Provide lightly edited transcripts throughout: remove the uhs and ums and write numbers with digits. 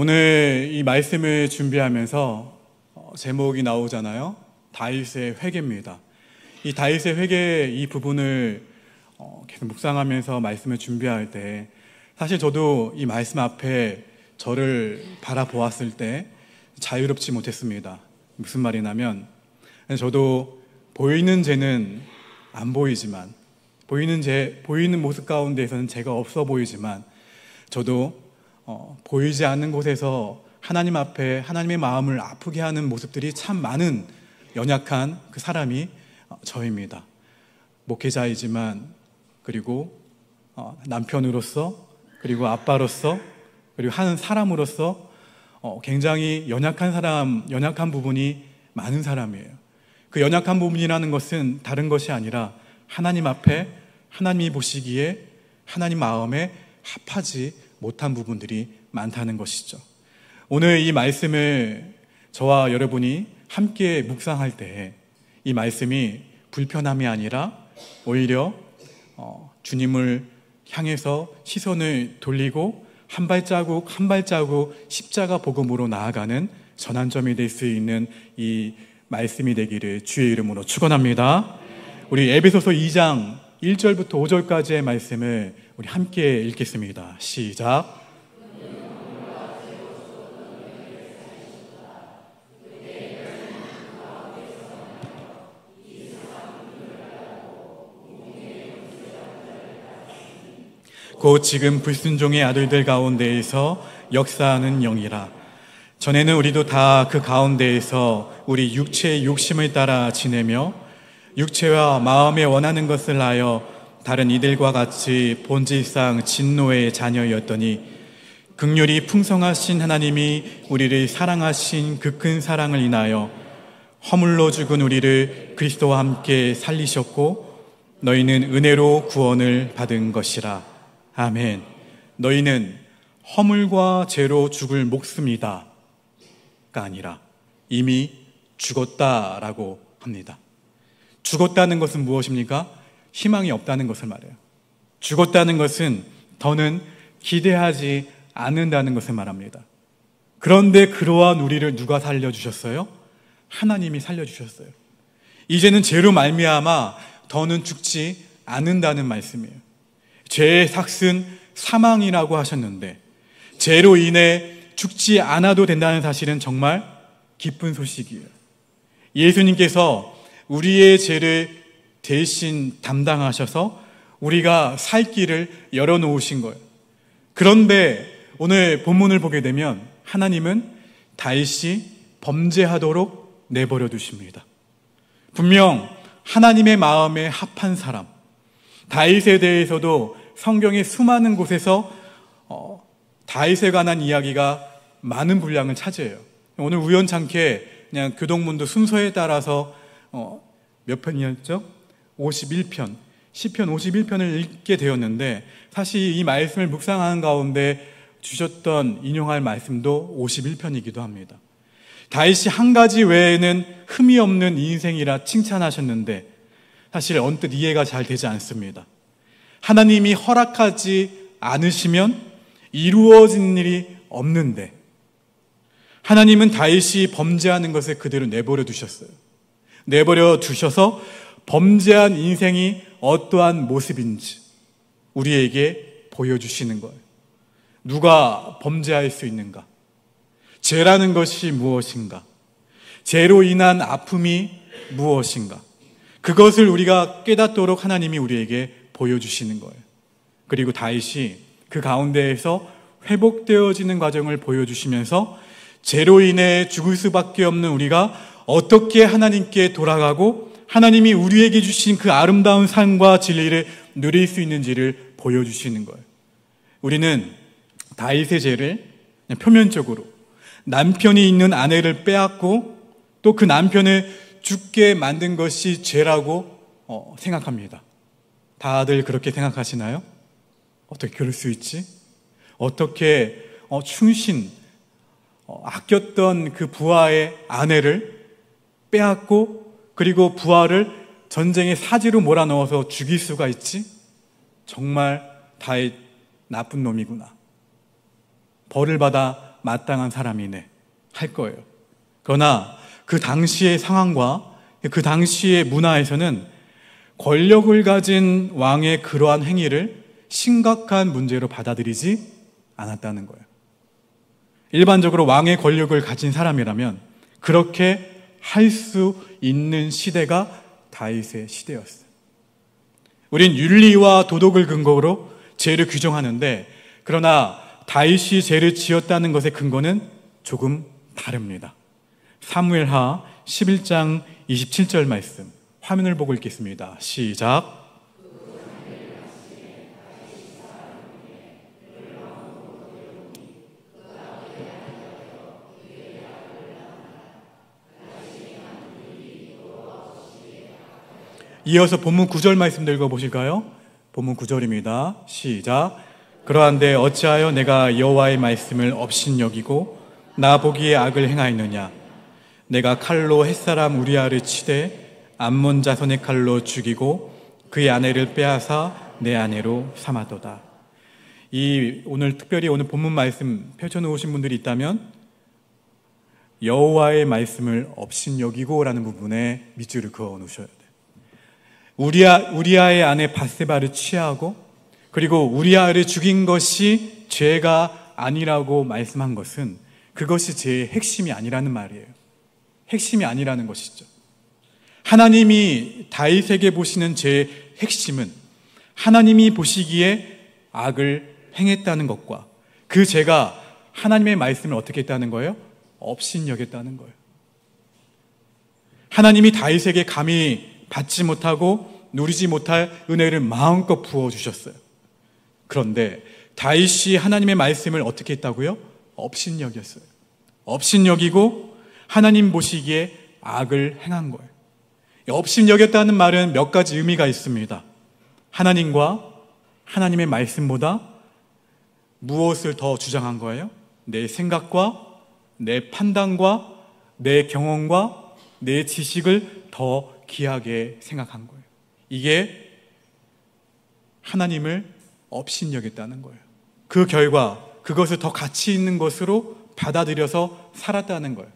오늘 이 말씀을 준비하면서 제목이 나오잖아요. 다윗의 회개입니다. 이 다윗의 회개 이 부분을 계속 묵상하면서 말씀을 준비할 때 사실 저도 이 말씀 앞에 저를 바라보았을 때 자유롭지 못했습니다. 무슨 말이냐면 저도 보이는 죄는 안 보이지만 보이는 모습 가운데에서는 죄가 없어 보이지만 저도 보이지 않는 곳에서 하나님 앞에 하나님의 마음을 아프게 하는 모습들이 참 많은 연약한 그 사람이 저입니다. 목회자이지만 그리고 남편으로서 그리고 아빠로서 그리고 하는 사람으로서 굉장히 연약한 부분이 많은 사람이에요. 그 연약한 부분이라는 것은 다른 것이 아니라 하나님 앞에 하나님이 보시기에 하나님 마음에 합하지 못한 부분들이 많다는 것이죠. 오늘 이 말씀을 저와 여러분이 함께 묵상할 때 이 말씀이 불편함이 아니라 오히려 주님을 향해서 시선을 돌리고 한 발자국 한 발자국 십자가 복음으로 나아가는 전환점이 될 수 있는 이 말씀이 되기를 주의 이름으로 축원합니다. 우리 에베소서 2장 1절부터 5절까지의 말씀을 우리 함께 읽겠습니다. 시작. 곧 지금 불순종의 아들들 가운데에서 역사하는 영이라. 전에는 우리도 다 그 가운데에서 우리 육체의 욕심을 따라 지내며 육체와 마음에 원하는 것을 하여 다른 이들과 같이 본질상 진노의 자녀였더니 긍휼이 풍성하신 하나님이 우리를 사랑하신 그 큰 사랑을 인하여 허물로 죽은 우리를 그리스도와 함께 살리셨고 너희는 은혜로 구원을 받은 것이라. 아멘. 너희는 허물과 죄로 죽을 목숨이다가 아니라 이미 죽었다라고 합니다. 죽었다는 것은 무엇입니까? 희망이 없다는 것을 말해요. 죽었다는 것은 더는 기대하지 않는다는 것을 말합니다. 그런데 그러한 우리를 누가 살려주셨어요? 하나님이 살려주셨어요. 이제는 죄로 말미암아 더는 죽지 않는다는 말씀이에요. 죄의 삭은 사망이라고 하셨는데 죄로 인해 죽지 않아도 된다는 사실은 정말 기쁜 소식이에요. 예수님께서 우리의 죄를 대신 담당하셔서 우리가 살 길을 열어놓으신 거예요. 그런데 오늘 본문을 보게 되면 하나님은 다윗이 범죄하도록 내버려 두십니다. 분명 하나님의 마음에 합한 사람, 다윗에 대해서도 성경의 수많은 곳에서 다윗에 관한 이야기가 많은 분량을 차지해요. 오늘 우연찮게 그냥 교동문도 순서에 따라서 몇 편이었죠? 51편, 시편 51편을 읽게 되었는데 사실 이 말씀을 묵상하는 가운데 주셨던 인용할 말씀도 51편이기도 합니다. 다윗이 한 가지 외에는 흠이 없는 인생이라 칭찬하셨는데 사실 언뜻 이해가 잘 되지 않습니다. 하나님이 허락하지 않으시면 이루어진 일이 없는데 하나님은 다윗이 범죄하는 것을 그대로 내버려 두셨어요. 내버려 두셔서 범죄한 인생이 어떠한 모습인지 우리에게 보여주시는 거예요. 누가 범죄할 수 있는가? 죄라는 것이 무엇인가? 죄로 인한 아픔이 무엇인가? 그것을 우리가 깨닫도록 하나님이 우리에게 보여주시는 거예요. 그리고 다윗이 그 가운데에서 회복되어지는 과정을 보여주시면서 죄로 인해 죽을 수밖에 없는 우리가 어떻게 하나님께 돌아가고 하나님이 우리에게 주신 그 아름다운 삶과 진리를 누릴 수 있는지를 보여주시는 거예요. 우리는 다윗의 죄를 그냥 표면적으로 남편이 있는 아내를 빼앗고 또 그 남편을 죽게 만든 것이 죄라고 생각합니다. 다들 그렇게 생각하시나요? 어떻게 그럴 수 있지? 어떻게 아꼈던 그 부하의 아내를 빼앗고 그리고 부하를 전쟁의 사지로 몰아넣어서 죽일 수가 있지? 정말 다윗 나쁜 놈이구나. 벌을 받아 마땅한 사람이네 할 거예요. 그러나 그 당시의 상황과 그 당시의 문화에서는 권력을 가진 왕의 그러한 행위를 심각한 문제로 받아들이지 않았다는 거예요. 일반적으로 왕의 권력을 가진 사람이라면 그렇게 할 수 있는 시대가 다윗의 시대였어요. 우린 윤리와 도덕을 근거로 죄를 규정하는데, 그러나 다윗이 죄를 지었다는 것의 근거는 조금 다릅니다. 사무엘하 11장 27절 말씀, 화면을 보고 읽겠습니다. 시작. 이어서 본문 9절 말씀 읽어보실까요? 본문 9절입니다. 시작. 그러한데 어찌하여 내가 여호와의 말씀을 업신여기고 나 보기에 악을 행하였느냐? 내가 칼로 햇사람 우리아를 치되 암몬 자손의 칼로 죽이고 그의 아내를 빼앗아 내 아내로 삼았도다. 오늘 특별히 오늘 본문 말씀 펼쳐놓으신 분들이 있다면 여호와의 말씀을 업신여기고라는 부분에 밑줄을 그어 놓으셔야 돼요. 우리아의 아내 밧세바를 취하고 그리고 우리아를 죽인 것이 죄가 아니라고 말씀한 것은 그것이 죄의 핵심이 아니라는 말이에요. 핵심이 아니라는 것이죠. 하나님이 다윗에게 보시는 죄의 핵심은 하나님이 보시기에 악을 행했다는 것과 그 죄가 하나님의 말씀을 어떻게 했다는 거예요? 업신여겼다는 거예요. 하나님이 다윗에게 감히 받지 못하고 누리지 못할 은혜를 마음껏 부어주셨어요. 그런데 다윗이 하나님의 말씀을 어떻게 했다고요? 업신여겼어요. 업신여기고 하나님 보시기에 악을 행한 거예요. 업신여겼다는 말은 몇 가지 의미가 있습니다. 하나님과 하나님의 말씀보다 무엇을 더 주장한 거예요? 내 생각과 내 판단과 내 경험과 내 지식을 더 귀하게 생각한 거예요. 이게 하나님을 업신여겼다는 거예요. 그 결과 그것을 더 가치 있는 것으로 받아들여서 살았다는 거예요.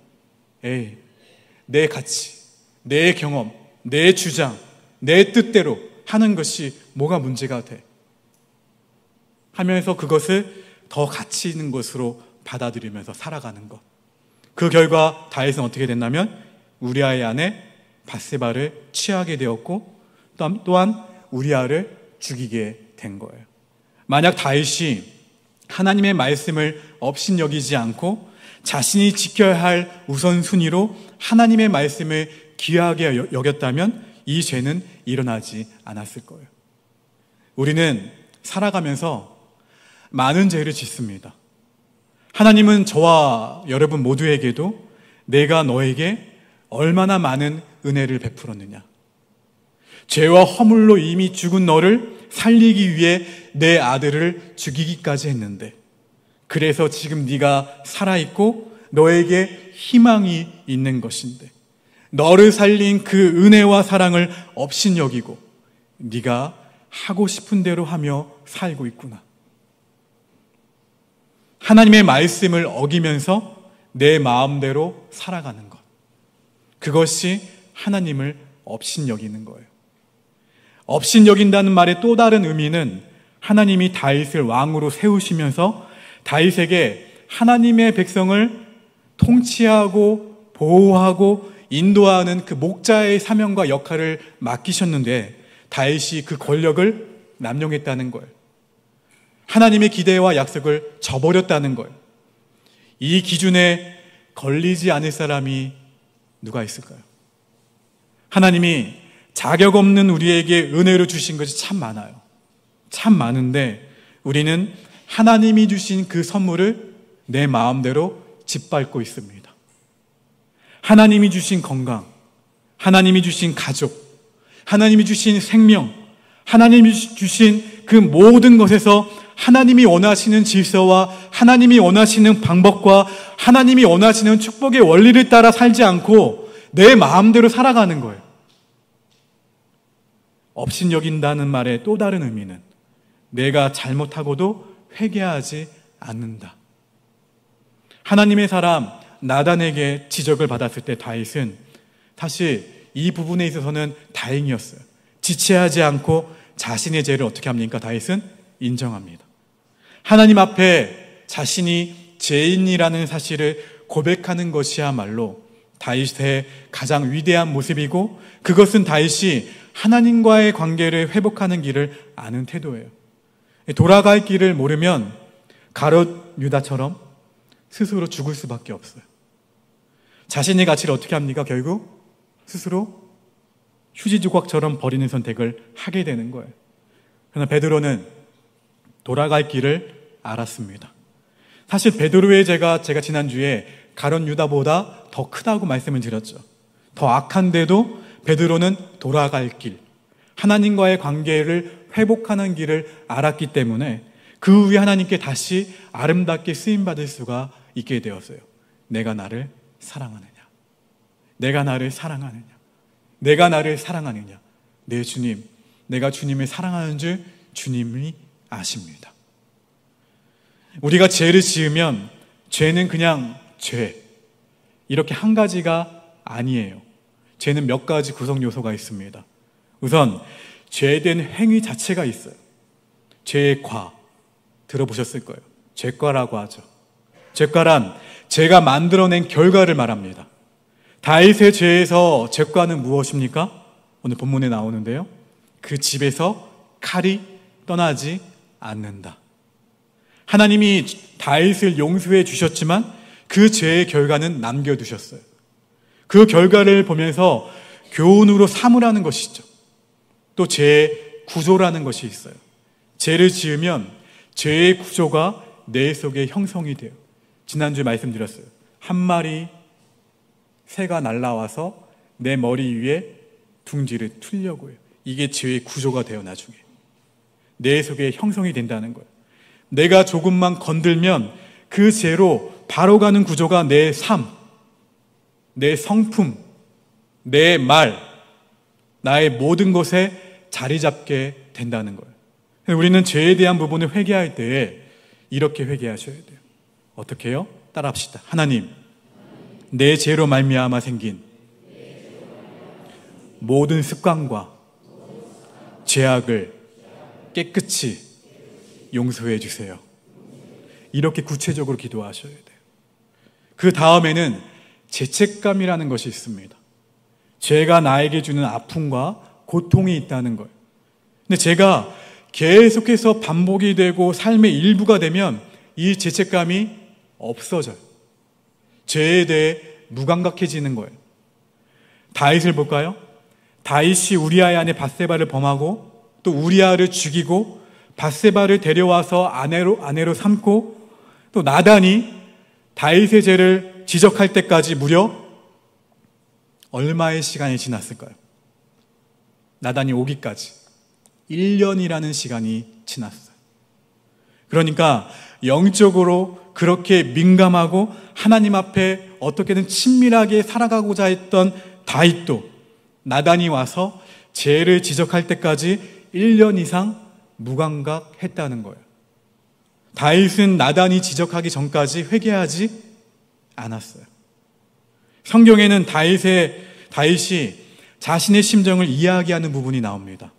내 가치, 내 경험, 내 주장, 내 뜻대로 하는 것이 뭐가 문제가 돼? 하면서 그것을 더 가치 있는 것으로 받아들이면서 살아가는 것. 그 결과 다윗은 어떻게 됐냐면 우리아의 아내 밧세바를 취하게 되었고 또한 우리아를 죽이게 된 거예요. 만약 다윗이 하나님의 말씀을 업신여기지 않고 자신이 지켜야 할 우선순위로 하나님의 말씀을 귀하게 여겼다면 이 죄는 일어나지 않았을 거예요. 우리는 살아가면서 많은 죄를 짓습니다. 하나님은 저와 여러분 모두에게도 내가 너에게 얼마나 많은 은혜를 베풀었느냐, 죄와 허물로 이미 죽은 너를 살리기 위해 내 아들을 죽이기까지 했는데, 그래서 지금 네가 살아있고 너에게 희망이 있는 것인데, 너를 살린 그 은혜와 사랑을 업신여기고 네가 하고 싶은 대로 하며 살고 있구나. 하나님의 말씀을 어기면서 내 마음대로 살아가는 것, 그것이 하나님을 업신여기는 거예요. 업신여긴다는 말의 또 다른 의미는 하나님이 다윗을 왕으로 세우시면서 다윗에게 하나님의 백성을 통치하고 보호하고 인도하는 그 목자의 사명과 역할을 맡기셨는데 다윗이 그 권력을 남용했다는 거예요. 하나님의 기대와 약속을 저버렸다는 거예요. 이 기준에 걸리지 않을 사람이 누가 있을까요? 하나님이 자격 없는 우리에게 은혜를 주신 것이 참 많아요. 참 많은데 우리는 하나님이 주신 그 선물을 내 마음대로 짓밟고 있습니다. 하나님이 주신 건강, 하나님이 주신 가족, 하나님이 주신 생명, 하나님이 주신 그 모든 것에서 하나님이 원하시는 질서와 하나님이 원하시는 방법과 하나님이 원하시는 축복의 원리를 따라 살지 않고 내 마음대로 살아가는 거예요. 업신여긴다는 말의 또 다른 의미는 내가 잘못하고도 회개하지 않는다. 하나님의 사람 나단에게 지적을 받았을 때 다윗은 사실 이 부분에 있어서는 다행이었어요. 지체하지 않고 자신의 죄를 어떻게 합니까? 다윗은 인정합니다. 하나님 앞에 자신이 죄인이라는 사실을 고백하는 것이야말로 다윗의 가장 위대한 모습이고, 그것은 다윗이 하나님과의 관계를 회복하는 길을 아는 태도예요. 돌아갈 길을 모르면 가롯 유다처럼 스스로 죽을 수밖에 없어요. 자신의 가치를 어떻게 합니까? 결국 스스로 휴지 조각처럼 버리는 선택을 하게 되는 거예요. 그러나 베드로는 돌아갈 길을 알았습니다. 사실 베드로의 죄가 제가 지난주에 가룟 유다보다 더 크다고 말씀을 드렸죠. 더 악한데도 베드로는 돌아갈 길, 하나님과의 관계를 회복하는 길을 알았기 때문에 그 후에 하나님께 다시 아름답게 쓰임받을 수가 있게 되었어요. 내가 나를 사랑하느냐? 내가 나를 사랑하느냐? 내가 나를 사랑하느냐? 네, 주님, 내가 주님을 사랑하는 줄 주님이 아십니다. 우리가 죄를 지으면 죄는 그냥 죄, 이렇게 한 가지가 아니에요. 죄는 몇 가지 구성 요소가 있습니다. 우선 죄된 행위 자체가 있어요. 죄의 과, 들어보셨을 거예요. 죄과라고 하죠. 죄과란 죄가 만들어낸 결과를 말합니다. 다윗의 죄에서 죄과는 무엇입니까? 오늘 본문에 나오는데요. 그 집에서 칼이 떠나지 않는다. 하나님이 다윗을 용서해 주셨지만 그 죄의 결과는 남겨두셨어요. 그 결과를 보면서 교훈으로 삼으라는 것이죠. 또 죄의 구조라는 것이 있어요. 죄를 지으면 죄의 구조가 뇌 속에 형성이 돼요. 지난주에 말씀드렸어요. 한 마리 새가 날아와서 내 머리 위에 둥지를 틀려고 해요. 이게 죄의 구조가 돼요. 나중에 뇌 속에 형성이 된다는 거예요. 내가 조금만 건들면 그 죄로 바로 가는 구조가 내 삶, 내 성품, 내 말, 나의 모든 것에 자리 잡게 된다는 거예요. 우리는 죄에 대한 부분을 회개할 때에 이렇게 회개하셔야 돼요. 어떻게 해요? 따라합시다. 하나님, 내 죄로 말미암아 생긴 모든 습관과 죄악을 깨끗이 용서해 주세요. 이렇게 구체적으로 기도하셔야 돼요. 그 다음에는 죄책감이라는 것이 있습니다. 죄가 나에게 주는 아픔과 고통이 있다는 거예요. 근데 제가 계속해서 반복이 되고 삶의 일부가 되면 이 죄책감이 없어져요. 죄에 대해 무감각해지는 거예요. 다윗을 볼까요? 다윗이 우리아의 아내 밧세바를 범하고 또 우리아를 죽이고 밧세바를 데려와서 아내로 삼고 또 나단이 다윗의 죄를 지적할 때까지 무려 얼마의 시간이 지났을까요? 나단이 오기까지 1년이라는 시간이 지났어요. 그러니까 영적으로 그렇게 민감하고 하나님 앞에 어떻게든 친밀하게 살아가고자 했던 다윗도 나단이 와서 죄를 지적할 때까지 1년 이상 무감각했다는 거예요. 다윗은 나단이 지적하기 전까지 회개하지 않았어요. 성경에는 다윗이 자신의 심정을 이야기하는 부분이 나옵니다.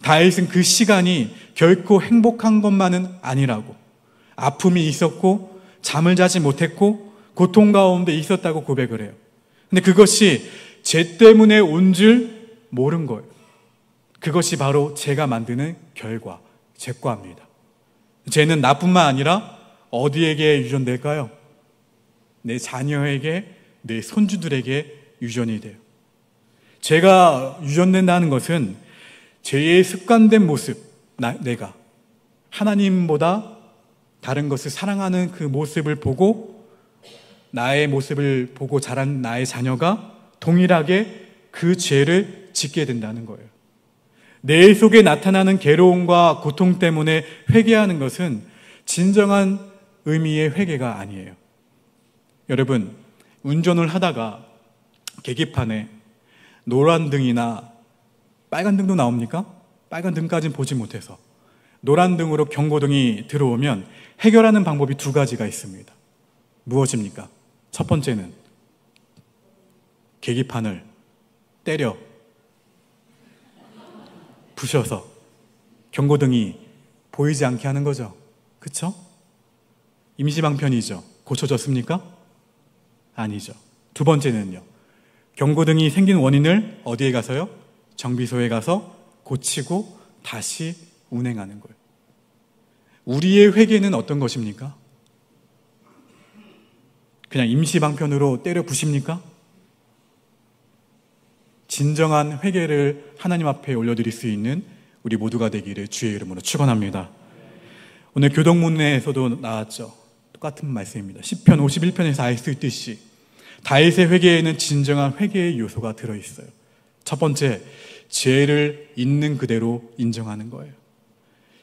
다윗은 그 시간이 결코 행복한 것만은 아니라고, 아픔이 있었고 잠을 자지 못했고 고통 가운데 있었다고 고백을 해요. 근데 그것이 죄 때문에 온 줄 모른 거예요. 그것이 바로 죄가 만드는 결과, 죄과입니다. 죄는 나뿐만 아니라 어디에게 유전될까요? 내 자녀에게, 내 손주들에게 유전이 돼요. 죄가 유전된다는 것은 죄의 습관된 모습, 내가 하나님보다 다른 것을 사랑하는 그 모습을 보고 나의 모습을 보고 자란 나의 자녀가 동일하게 그 죄를 짓게 된다는 거예요. 내 속에 나타나는 괴로움과 고통 때문에 회개하는 것은 진정한 의미의 회개가 아니에요. 여러분, 운전을 하다가 계기판에 노란 등이나 빨간 등도 나옵니까? 빨간 등까지는 보지 못해서 노란 등으로 경고등이 들어오면 해결하는 방법이 두 가지가 있습니다. 무엇입니까? 첫 번째는 계기판을 때려 부셔서 경고등이 보이지 않게 하는 거죠. 그쵸? 임시방편이죠. 고쳐졌습니까? 아니죠. 두 번째는요. 경고등이 생긴 원인을 어디에 가서요? 정비소에 가서 고치고 다시 운행하는 거예요. 우리의 회개는 어떤 것입니까? 그냥 임시방편으로 때려 부십니까? 진정한 회개를 하나님 앞에 올려드릴 수 있는 우리 모두가 되기를 주의 이름으로 축원합니다. 오늘 교동문에서도 나왔죠. 똑같은 말씀입니다. 시편 51편에서 알 수 있듯이 다윗의 회개에는 진정한 회개의 요소가 들어있어요. 첫 번째, 죄를 있는 그대로 인정하는 거예요.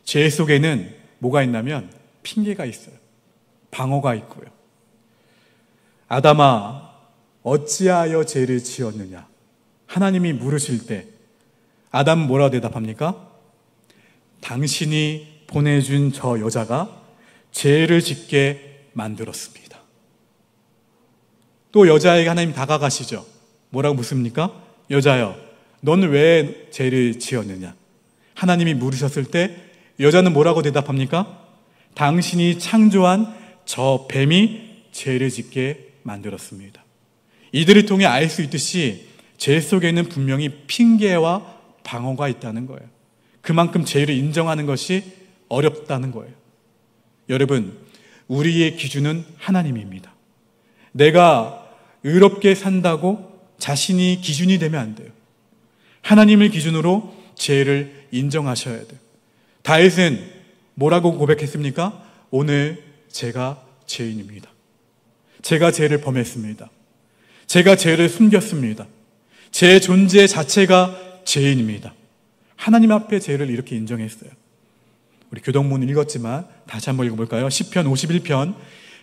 죄 속에는 뭐가 있냐면 핑계가 있어요. 방어가 있고요. 아담아, 어찌하여 죄를 지었느냐? 하나님이 물으실 때 아담은 뭐라고 대답합니까? 당신이 보내준 저 여자가 죄를 짓게 만들었습니다. 또 여자에게 하나님 다가가시죠. 뭐라고 묻습니까? 여자여, 너는 왜 죄를 지었느냐? 하나님이 물으셨을 때 여자는 뭐라고 대답합니까? 당신이 창조한 저 뱀이 죄를 짓게 만들었습니다. 이들을 통해 알 수 있듯이 죄 속에는 분명히 핑계와 방어가 있다는 거예요. 그만큼 죄를 인정하는 것이 어렵다는 거예요. 여러분, 우리의 기준은 하나님입니다. 내가 의롭게 산다고 자신이 기준이 되면 안 돼요. 하나님을 기준으로 죄를 인정하셔야 돼요. 다윗은 뭐라고 고백했습니까? 오늘 제가 죄인입니다. 제가 죄를 범했습니다. 제가 죄를 숨겼습니다. 제 존재 자체가 죄인입니다. 하나님 앞에 죄를 이렇게 인정했어요. 우리 교동문 읽었지만 다시 한번 읽어볼까요? 시편 51편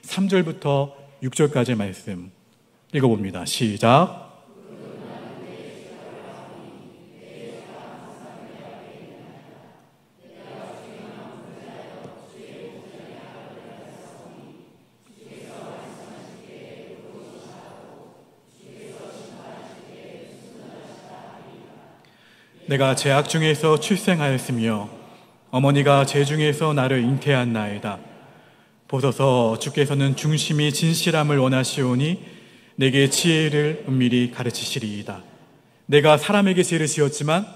3절부터 6절까지의 말씀 읽어봅니다. 시작. 내가 죄악 중에서 출생하였으며 어머니가 죄 중에서 나를 잉태한나이다. 보소서, 주께서는 중심이 진실함을 원하시오니 내게 지혜를 은밀히 가르치시리이다. 내가 사람에게 죄를 지었지만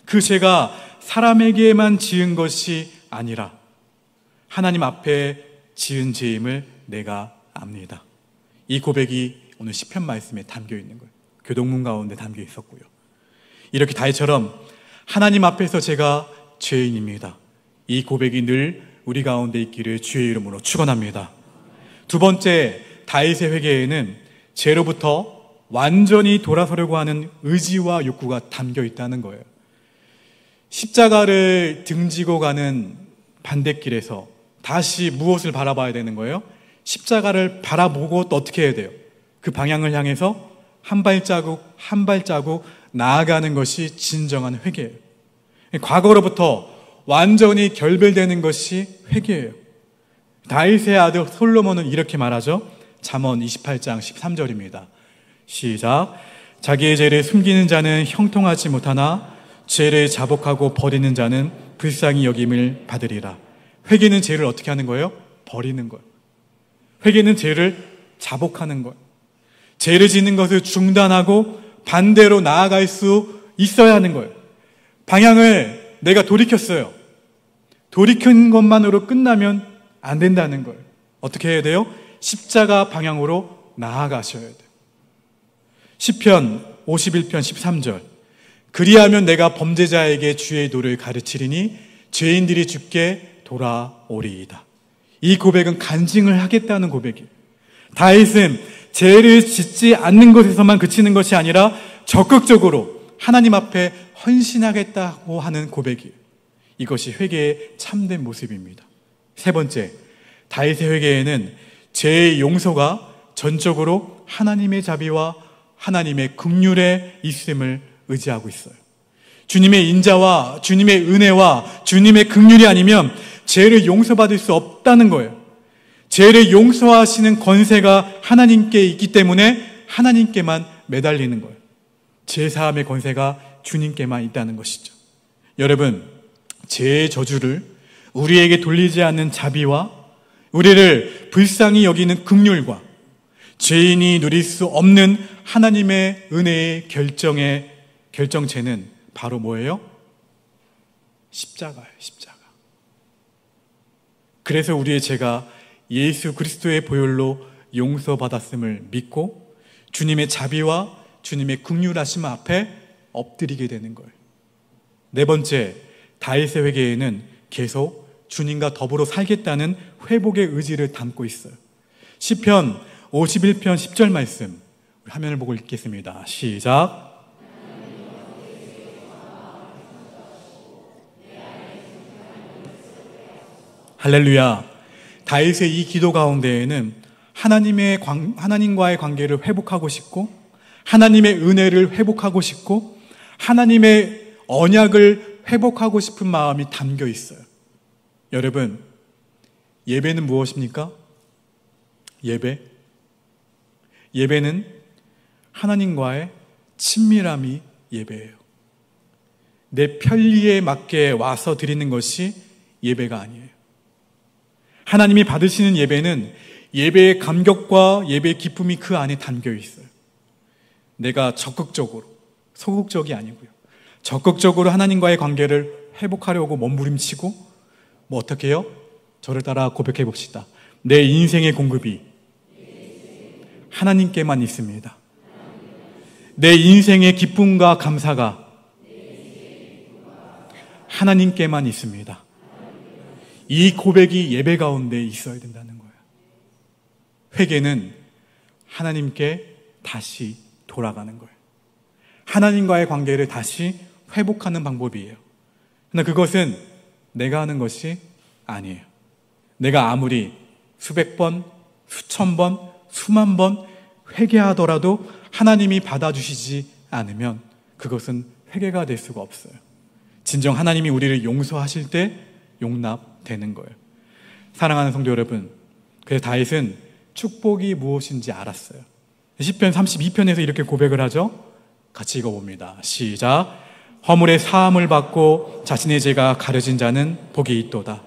그 죄가 사람에게만 지은 것이 아니라 하나님 앞에 지은 죄임을 내가 압니다. 이 고백이 오늘 시편 말씀에 담겨 있는 거예요. 교동문 가운데 담겨 있었고요. 이렇게 다윗처럼 하나님 앞에서 제가 죄인입니다. 이 고백이 늘 우리 가운데 있기를 주의 이름으로 축원합니다. 두 번째, 다윗의 회개에는 죄로부터 완전히 돌아서려고 하는 의지와 욕구가 담겨 있다는 거예요. 십자가를 등지고 가는 반대길에서 다시 무엇을 바라봐야 되는 거예요? 십자가를 바라보고 또 어떻게 해야 돼요? 그 방향을 향해서 한 발자국 한 발자국 나아가는 것이 진정한 회개예요. 과거로부터 완전히 결별되는 것이 회개예요. 다윗의 아들 솔로몬은 이렇게 말하죠. 잠언 28장 13절입니다. 시작. 자기의 죄를 숨기는 자는 형통하지 못하나 죄를 자복하고 버리는 자는 불쌍히 여김을 받으리라. 회개는 죄를 어떻게 하는 거예요? 버리는 거예요. 회개는 죄를 자복하는 거예요. 죄를 짓는 것을 중단하고 반대로 나아갈 수 있어야 하는 거예요. 방향을 내가 돌이켰어요. 돌이킨 것만으로 끝나면 안 된다는 거예요. 어떻게 해야 돼요? 십자가 방향으로 나아가셔야 돼요. 시편 51편 13절. 그리하면 내가 범죄자에게 주의 도를 가르치리니 죄인들이 주께 돌아오리이다. 이 고백은 간증을 하겠다는 고백이에요. 다윗은 죄를 짓지 않는 것에서만 그치는 것이 아니라 적극적으로 하나님 앞에 헌신하겠다고 하는 고백이에요. 이것이 회개의 참된 모습입니다. 세 번째, 다윗의 회개에는 죄의 용서가 전적으로 하나님의 자비와 하나님의 긍휼에 있음을 의지하고 있어요. 주님의 인자와 주님의 은혜와 주님의 긍휼이 아니면 죄를 용서받을 수 없다는 거예요. 죄를 용서하시는 권세가 하나님께 있기 때문에 하나님께만 매달리는 거예요. 죄사함의 권세가 주님께만 있다는 것이죠. 여러분, 죄의 저주를 우리에게 돌리지 않는 자비와 우리를 불쌍히 여기는 긍휼과 죄인이 누릴 수 없는 하나님의 은혜의 결정체는 바로 뭐예요? 십자가예요, 십자가. 그래서 우리의 죄가 예수 그리스도의 보혈로 용서받았음을 믿고 주님의 자비와 주님의 긍휼하심 앞에 엎드리게 되는 거예요. 네 번째, 다윗의 회개에는 계속 주님과 더불어 살겠다는 회복의 의지를 담고 있어요. 시편 51편 10절 말씀, 우리 화면을 보고 읽겠습니다. 시작. 할렐루야. 다윗의 이 기도 가운데에는 하나님과의 관계를 회복하고 싶고, 하나님의 은혜를 회복하고 싶고, 하나님의 언약을 회복하고 싶은 마음이 담겨 있어요. 여러분, 예배는 무엇입니까? 예배는 하나님과의 친밀함이 예배예요. 내 편리에 맞게 와서 드리는 것이 예배가 아니에요. 하나님이 받으시는 예배는 예배의 감격과 예배의 기쁨이 그 안에 담겨 있어요. 내가 적극적으로, 소극적이 아니고요. 적극적으로 하나님과의 관계를 회복하려고 몸부림치고 어떻게 해요? 저를 따라 고백해 봅시다. 내 인생의 공급이 하나님께만 있습니다. 내 인생의 기쁨과 감사가 하나님께만 있습니다. 이 고백이 예배 가운데 있어야 된다는 거예요. 회개는 하나님께 다시 돌아가는 거예요. 하나님과의 관계를 다시 회복하는 방법이에요. 그러나 그것은 내가 하는 것이 아니에요. 내가 아무리 수백 번, 수천 번, 수만 번 회개하더라도 하나님이 받아주시지 않으면 그것은 회개가 될 수가 없어요. 진정 하나님이 우리를 용서하실 때 용납되는 거예요. 사랑하는 성도 여러분, 그래서 다윗은 축복이 무엇인지 알았어요. 시편 32편에서 이렇게 고백을 하죠. 같이 읽어봅니다. 시작. 허물의 사함을 받고 자신의 죄가 가려진 자는 복이 있도다.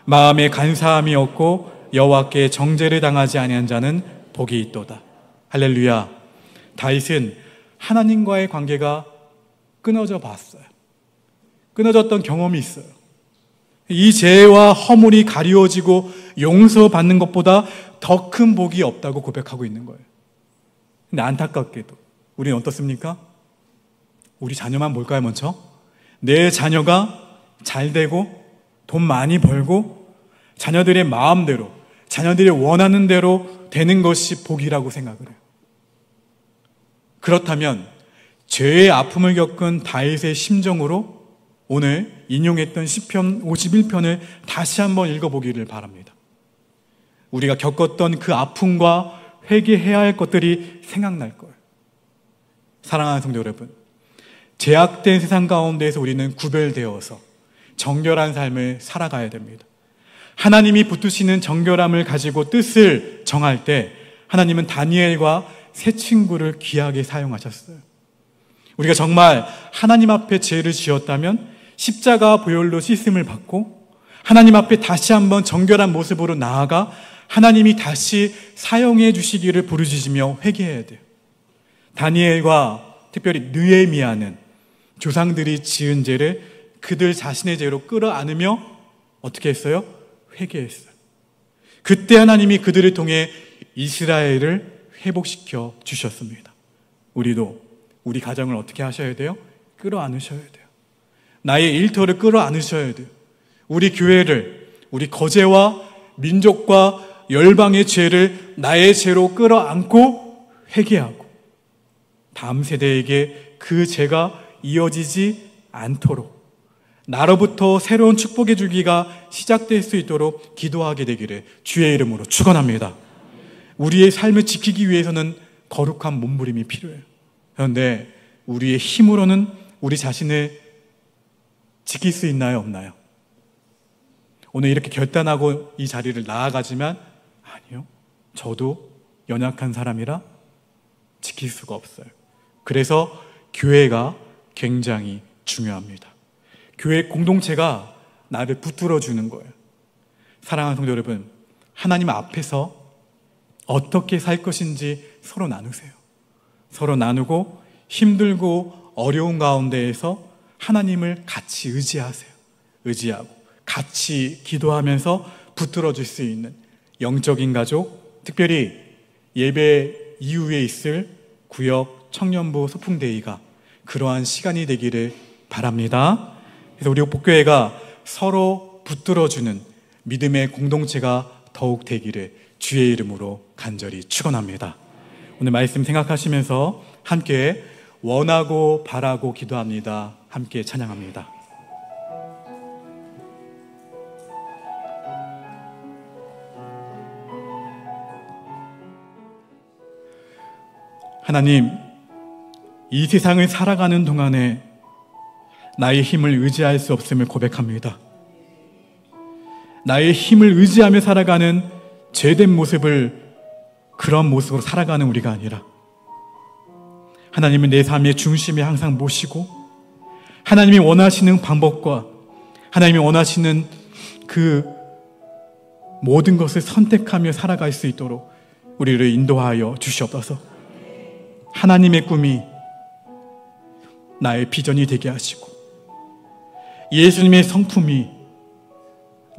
마음에 간사함이 없고 여호와께 정죄를 당하지 아니한 자는 복이 있도다. 할렐루야. 다윗은 하나님과의 관계가 끊어져 봤어요. 끊어졌던 경험이 있어요. 이 죄와 허물이 가리워지고 용서받는 것보다 더 큰 복이 없다고 고백하고 있는 거예요. 근데 안타깝게도 우리는 어떻습니까? 우리 자녀만 볼까요, 먼저? 내 자녀가 잘 되고 돈 많이 벌고 자녀들의 마음대로, 자녀들이 원하는 대로 되는 것이 복이라고 생각을 해요. 그렇다면 죄의 아픔을 겪은 다윗의 심정으로 오늘 인용했던 시편 51편을 다시 한번 읽어보기를 바랍니다. 우리가 겪었던 그 아픔과 회개해야 할 것들이 생각날 거예요. 사랑하는 성도 여러분, 제약된 세상 가운데에서 우리는 구별되어서 정결한 삶을 살아가야 됩니다. 하나님이 붙드시는 정결함을 가지고 뜻을 정할 때 하나님은 다니엘과 세 친구를 귀하게 사용하셨어요. 우리가 정말 하나님 앞에 죄를 지었다면 십자가 보혈로 씻음을 받고 하나님 앞에 다시 한번 정결한 모습으로 나아가 하나님이 다시 사용해 주시기를 부르짖으며 회개해야 돼요. 다니엘과 특별히 느헤미야는 조상들이 지은 죄를 그들 자신의 죄로 끌어안으며 어떻게 했어요? 회개했어요. 그때 하나님이 그들을 통해 이스라엘을 회복시켜 주셨습니다. 우리도 우리 가정을 어떻게 하셔야 돼요? 끌어안으셔야 돼요. 나의 일터를 끌어안으셔야 돼요. 우리 교회를, 우리 거제와 민족과 열방의 죄를 나의 죄로 끌어안고 회개하고 다음 세대에게 그 죄가 이어지지 않도록 나로부터 새로운 축복의 줄기가 시작될 수 있도록 기도하게 되기를 주의 이름으로 축원합니다. 우리의 삶을 지키기 위해서는 거룩한 몸부림이 필요해요. 그런데 우리의 힘으로는 우리 자신을 지킬 수 있나요, 없나요? 오늘 이렇게 결단하고 이 자리를 나아가지만 저도 연약한 사람이라 지킬 수가 없어요. 그래서 교회가 굉장히 중요합니다. 교회 공동체가 나를 붙들어 주는 거예요. 사랑하는 성도 여러분, 하나님 앞에서 어떻게 살 것인지 서로 나누세요. 서로 나누고 힘들고 어려운 가운데에서 하나님을 같이 의지하고 같이 기도하면서 붙들어 줄 수 있는 영적인 가족, 특별히 예배 이후에 있을 구역 청년부 소풍데이가 그러한 시간이 되기를 바랍니다. 그래서 우리 복교회가 서로 붙들어주는 믿음의 공동체가 더욱 되기를 주의 이름으로 간절히 축원합니다. 오늘 말씀 생각하시면서 함께 원하고 바라고 기도합니다. 함께 찬양합니다. 하나님, 이 세상을 살아가는 동안에 나의 힘을 의지할 수 없음을 고백합니다. 나의 힘을 의지하며 살아가는 죄된 모습을 그런 모습으로 살아가는 우리가 아니라 하나님은 내 삶의 중심에 항상 모시고 하나님이 원하시는 방법과 하나님이 원하시는 그 모든 것을 선택하며 살아갈 수 있도록 우리를 인도하여 주시옵소서. 하나님의 꿈이 나의 비전이 되게 하시고 예수님의 성품이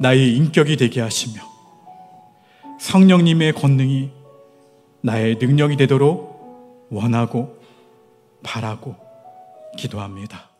나의 인격이 되게 하시며 성령님의 권능이 나의 능력이 되도록 원하고 바라고 기도합니다.